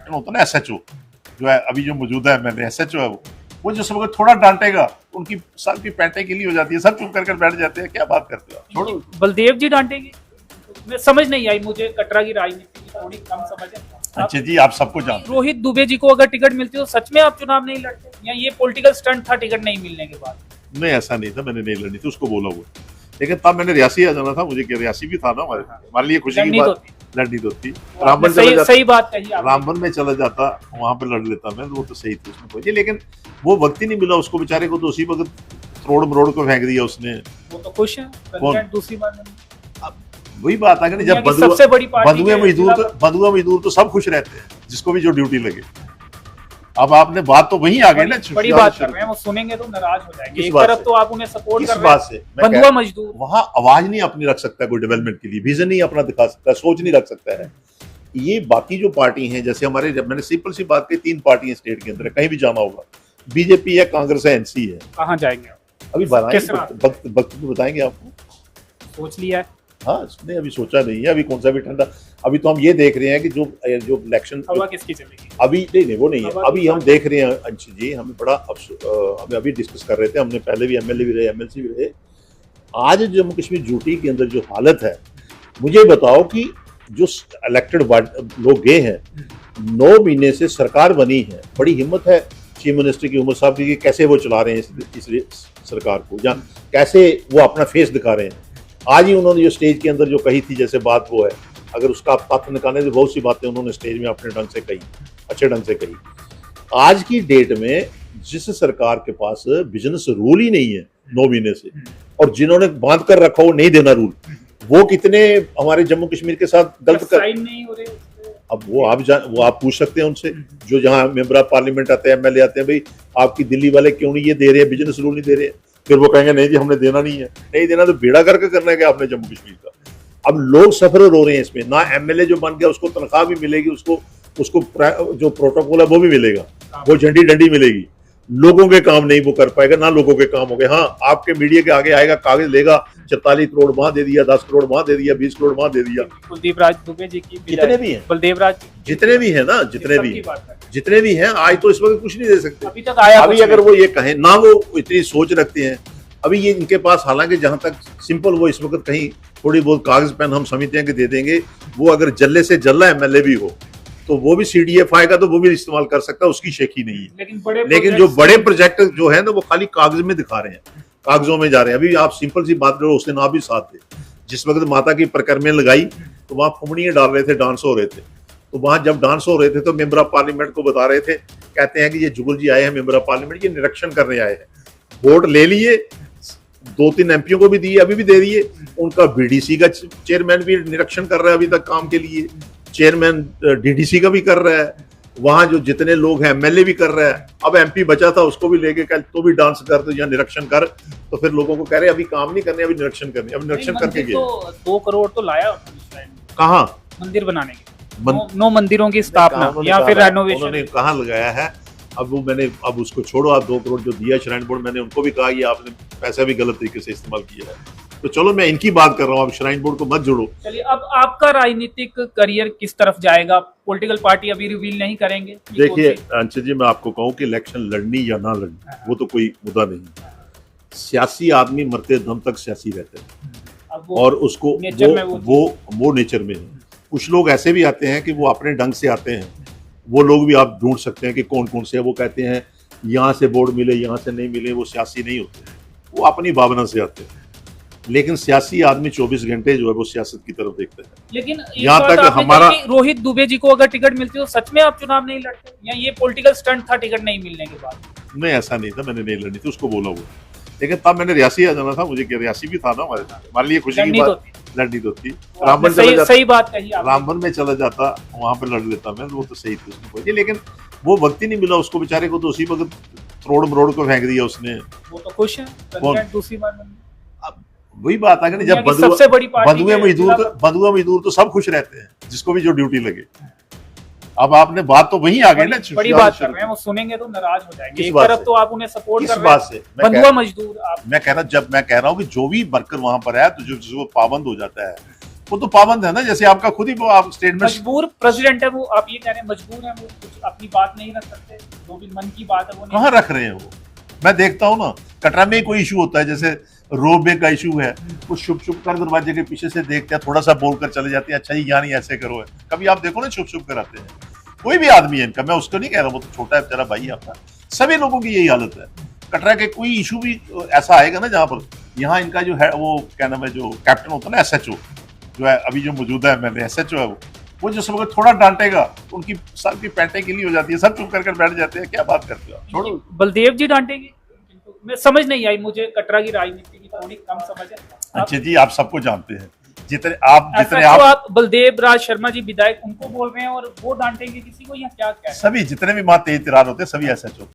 Captain होता है ना, एसएचओ जो है अभी जो मौजूदा एमएलए एसएचओ है, वो जो सबको थोड़ा डांटेगा उनकी सर की पैंटें गीली हो जाती है, सब चुप कर बैठ जाते हैं। क्या बात करते हो आप, छोड़ो। बलदेव जी डांटेंगे? मैं समझ नहीं आई, मुझे कटरा की राजनीति की थोड़ी कम समझ है। अच्छा जी, आप सबको जानते हैं। रोहित दुबे जी को अगर टिकट मिलती तो सच में आप चुनाव नहीं लड़ते, या ये पॉलिटिकल स्टंट था टिकट नहीं मिलने के बाद? नहीं, ऐसा नहीं था, मैंने नहीं लड़नी थी, उसको बोला हुआ। लेकिन तब मैंने रियासी आ जाना था, मुझे रियासी भी था ना हमारे लिए खुशी की बात। लड़नी तो थी, रामबन सही बात कही, रामबन में चला जाता, वहां पे लड़ लेता मैं, वो तो सही थी, उसमें कोई। लेकिन वो वक्त ही नहीं मिला उसको बेचारे को, तो उसी वक्त तोड़ मरोड़ को फेंक दिया उसने। वो तो खुश है दूसरी बार। वही बात है कि जब बंधुआ मजदूर तो सब खुश रहते हैं, जिसको भी जो ड्यूटी लगे। अब आपने बात तो वहीं आ गई ना, बड़ी बात कर रहे हैं, वो सुनेंगे तो नाराज हो जाएंगे। एक तरफ तो आप उन्हें सपोर्ट कर रहे हैं, बंधुआ मजदूर वहां आवाज नहीं अपनी रख सकता, कोई डेवलपमेंट के लिए विजन नहीं अपना दिखा सकता, सोच नहीं रख सकता है। ये बाकी जो पार्टी हैं, जैसे हमारे, जब मैंने सिंपल सी बात की, 3 पार्टियां स्टेट के अंदर, कहीं भी जाना होगा, बीजेपी है, कांग्रेस है, एनसी है, कहाँ जाएंगे अभी वक्त बताएंगे आपको। सोच लिया है? हाँ, नहीं अभी सोचा नहीं है, अभी कौन सा भी ठंडा। अभी तो हम ये देख रहे हैं कि जो इलेक्शन हवा किसकी चलेगी अभी, नहीं वो नहीं है। अभी हम देख रहे हैं अंशु जी, हमें बड़ा हम अभी डिस्कस कर रहे थे, हमने पहले भी एमएलए भी रहे, एमएलसी भी रहे। आज जम्मू कश्मीर यूटी के अंदर जो हालत है, मुझे बताओ कि जो इलेक्टेड लोग गए हैं, 9 महीने से सरकार बनी है, बड़ी हिम्मत है चीफ मिनिस्टर की, उमर साहब की, कैसे वो चला रहे हैं इस सरकार को, या कैसे वो अपना फेस दिखा रहे हैं। आज ही उन्होंने जो स्टेज के अंदर जो कही थी, जैसे बात वो है, अगर उसका आप तथ्य निकालें तो बहुत सी बातें उन्होंने स्टेज में अपने ढंग से कही, अच्छे ढंग से कही। आज की डेट में जिस सरकार के पास बिजनेस रूल ही नहीं है 9 महीने से, और जिन्होंने बांध कर रखा वो नहीं देना रूल, वो कितने हमारे जम्मू कश्मीर के साथ गलत कर नहीं हो रहे। अब वो आप पूछ सकते हैं उनसे, जो जहां मेंबर ऑफ पार्लियामेंट आते हैं, एमएलए आते हैं, भाई आपकी दिल्ली वाले क्यों नहीं ये दे रहे हैं, बिजनेस रूल नहीं दे रहे हैं? फिर वो कहेंगे नहीं जी हमने देना नहीं है। नहीं देना तो बेड़ा करके करना है क्या आपने जम्मू कश्मीर का? अब लोग सफर हो रहे हैं इसमें, ना एमएलए जो बन गया उसको तनख्वाह भी मिलेगी, उसको जो प्रोटोकॉल है वो भी मिलेगा, वो झंडी डंडी मिलेगी। लोगों के काम नहीं वो कर पाएगा, ना लोगों के काम हो गए। हाँ, आपके मीडिया के आगे आएगा, कागज लेगा, 44 करोड़ वहां दे दिया, 10 करोड़ वहां दे दिया, 20 करोड़ वहां दे दिया। कुलदीप राज दुबे जी की जितने भी हैं, बलदेव राज जितने भी हैं ना, जितने भी हैं, आज तो इस वक्त कुछ नहीं दे सकते। अभी तक आया अभी अगर वो ये कहें ना, वो इतनी सोच रखते हैं अभी ये इनके पास, हालांकि जहां तक सिंपल वो इस वक्त कहीं थोड़ी बहुत कागज पेन हम समझते हैं कि दे देंगे, वो अगर जल्ले से जल्ला एमएलए भी हो तो वो भी सीडीएफ आएगा तो वो भी इस्तेमाल कर सकता है, उसकी शेखी नहीं है। लेकिन जो बड़े प्रोजेक्ट जो है ना, वो खाली कागज में दिखा रहे हैं, कागजों में जा रहे हैं। अभी आप सिंपल सी बात करो, उस दिन आप भी साथ थे, जिस वक्त माता की परिक्रमा लगाई तो वहां फुमड़ियां डाल रहे थे, डांस हो रहे थे। तो वहां जब डांस हो रहे थे तो मेंबर ऑफ पार्लियामेंट को बता रहे थे, कहते हैं कि ये जुगल जी आए हैं मेंबर ऑफ पार्लियामेंट, ये निरीक्षण करने आए हैं, वोट ले लिए, 2-3 एमपीओ को भी दिए, अभी भी दे दिए। उनका बीडीसी का चेयरमैन भी निरीक्षण कर रहा है अभी तक काम के लिए, चेयरमैन डीडीसी का भी कर रहा है, वहां जो जितने लोग हैं एमएलए भी कर रहा है। अब एमपी बचा था उसको भी लेके कल तो भी डांस कर, तो यहाँ निरीक्षण कर, तो फिर लोगों को कह रहे अभी काम नहीं करने, अभी निरीक्षण करने, अभी निरीक्षण करके गए। 2 करोड़ तो लाया कहाँ मंदिर बनाने के, 9 मंदिरों की स्थापना या फिर रेनोवेशन उन्होंने कहाँ लगाया है? अब वो मैंने, अब उसको छोड़ो, आप 2 करोड़ जो दिया श्राइन बोर्ड, मैंने उनको भी कहा ये आपने पैसा भी गलत तरीके से इस्तेमाल किया है। तो चलो मैं इनकी बात कर रहा हूँ, अब श्राइन बोर्ड को मत जोड़ो। चलिए, अब आपका राजनीतिक करियर किस तरफ जाएगा? पॉलिटिकल पार्टी अभी रिवील नहीं करेंगे? देखिए अंशु जी, मैं आपको कहूँ कि इलेक्शन लड़नी या ना लड़नी वो तो कोई मुद्दा नहीं। सियासी आदमी मरते दम तक सियासी रहते हैं, और उसको वो नेचर में है। कुछ लोग ऐसे भी आते हैं कि वो अपने ढंग से आते हैं, वो लोग भी आप ढूंढ सकते हैं कि कौन कौन से हैं। वो कहते हैं यहाँ से वोट मिले, यहाँ से नहीं मिले, वो सियासी नहीं होते, वो अपनी भावना से आते हैं। लेकिन सियासी आदमी 24 घंटे जो है वो सियासत की तरफ देखते हैं। लेकिन यहाँ तक हमारा रोहित दुबे जी को अगर टिकट मिलती तो सच में आप चुनाव नहीं लड़ते, या ये पॉलिटिकल स्टंट था टिकट नहीं मिलने के बाद? नहीं, ऐसा नहीं था, मैंने नहीं लड़नी थी, उसको बोला हुआ। लेकिन तब मैंने रियासी आ जाना था, मुझे रियासी भी था ना हमारे लिए खुशी की बात। लड़नी तो थी, रामबन सही बात कही, रामबन में चला जाता, वहां पे लड़ लेता मैं, वो तो सही थी, उसमें कोई। लेकिन वो वक्त ही नहीं मिला उसको बेचारे को, तो उसी वक्त तोड़ मरोड़ को फेंक दिया उसने। वो तो खुश है दूसरी बार। वही बात है कि जब बंधुआ मजदूर तो सब खुश रहते हैं, जिसको भी जो ड्यूटी लगे। अब आपने बात तो वहीं आ गई ना, बड़ी बात कर रहे हैं, वो सुनेंगे तो नाराज हो जाएंगे। एक तरफ तो आप उन्हें सपोर्ट कर रहे हैं, बंधुआ मजदूर। मैं कह रहा हूँ कि जो भी वर्कर वहां पर है, तो जो पाबंद हो जाता है, वो तो पाबंद है ना, जैसे आपका खुद ही वो आप स्टेटमेंट। मजबूर प्रेसिडेंट है वो, आप ये कह रहे हैं मजबूर है वो, कुछ अपनी बात नहीं रख सकते, जो भी मन की बात है वो नहीं। कहाँ रख रहे हैं वो? मैं देखता हूँ ना, कटरा में ही कोई इशू होता है, जैसे रोपवे का इशू है, कुछ छुप छुप कर दरवाजे के पीछे से देखते हैं, थोड़ा सा बोलकर चले जाते हैं, अच्छा जी यहाँ नहीं ऐसे करो है। कभी आप देखो ना, छुप छुप कर आते हैं। कोई भी आदमी है इनका, मैं उसको नहीं कह रहा, वो तो छोटा है बेचारा भाई है अपना, सभी लोगों की यही हालत है। कटरा के कोई इशू भी ऐसा आएगा ना जहाँ पर, यहाँ इनका जो है वो क्या नाम है, जो कैप्टन होता है ना, एसएचओ जो है अभी जो मौजूदा है, मैंने एसएचओ है वो जो सब अगर थोड़ा डांटेगा तो उनकी सब की पैंटें गिली हो जाती है, सब चुप कर बैठ जाते हैं। क्या बात करते हो आप, छोड़ो। बलदेव जी डांटेंगे? मैं समझ नहीं आई, मुझे कटरा की राजनीति की थोड़ी कम समझ है। अच्छा जी, आप सबको जानते हैं, जितने आप आप बलदेव राज शर्मा जी विधायक उनको बोल रहे हैं और वो डांटेंगे किसी को, या क्या क्या है? सभी जितने भी वहां तेज तिरार होते हैं सभी एसएचओ